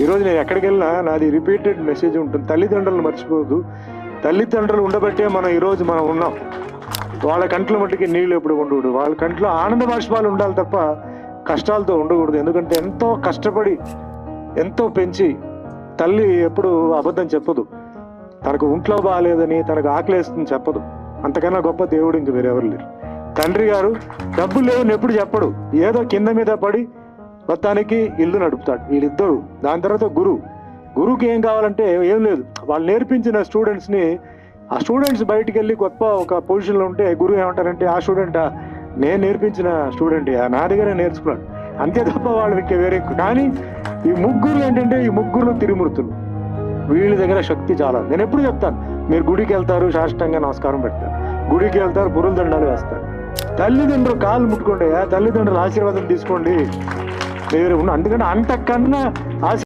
ఈరోజు నేను ఎక్కడికి వెళ్ళినా నాది రిపీటెడ్ మెసేజ్ ఉంటుంది, తల్లిదండ్రులను మర్చిపోవద్దు. తల్లిదండ్రులు ఉండబట్టే మనం ఈరోజు మనం ఉన్నాం. వాళ్ళ కంట్లో మట్టికి నీళ్ళు ఎప్పుడు ఉండకూడదు, వాళ్ళ కంట్లో ఆనంద బాష్పాలు ఉండాలి తప్ప కష్టాలతో ఉండకూడదు. ఎందుకంటే ఎంతో కష్టపడి ఎంతో పెంచి తల్లి ఎప్పుడు అబద్ధం చెప్పదు. తనకు ఒంట్లో బాగాలేదని, తనకు ఆకలేస్తుంది చెప్పదు. అంతకన్నా గొప్ప దేవుడు ఇంక వేరెవరు లేరు. తండ్రి గారు డబ్బులు లేవని ఎప్పుడు చెప్పడు, ఏదో కింద మీద పడి మొత్తానికి ఇల్లు నడుపుతాడు. వీళ్ళిద్దరు దాని తర్వాత గురువుకి ఏం కావాలంటే ఏం లేదు, వాళ్ళు నేర్పించిన స్టూడెంట్స్ని, ఆ స్టూడెంట్స్ బయటికి వెళ్ళి గొప్ప ఒక పొజిషన్లో ఉంటే గురువు ఏమంటారంటే, ఆ స్టూడెంట్ నేను నేర్పించిన స్టూడెంట్, నా దగ్గరే నేర్చుకున్నాడు, అంతే తప్ప వాళ్ళు ఇంకా వేరే. కానీ ఈ ముగ్గురు ఏంటంటే, ఈ ముగ్గురు తిరుమూర్తులు, వీళ్ళ దగ్గర శక్తి చాలా. నేను ఎప్పుడు చెప్తాను, మీరు గుడికి వెళ్తారు, సాష్టాంగ నమస్కారం పెడతారు, గుడికి వెళ్తారు, బుర్రల దండాలు వేస్తారు, తల్లిదండ్రులు కాళ్ళు ముట్టుకోండి, తల్లిదండ్రుల ఆశీర్వాదం తీసుకోండి. అందుకంటే అంతకన్నా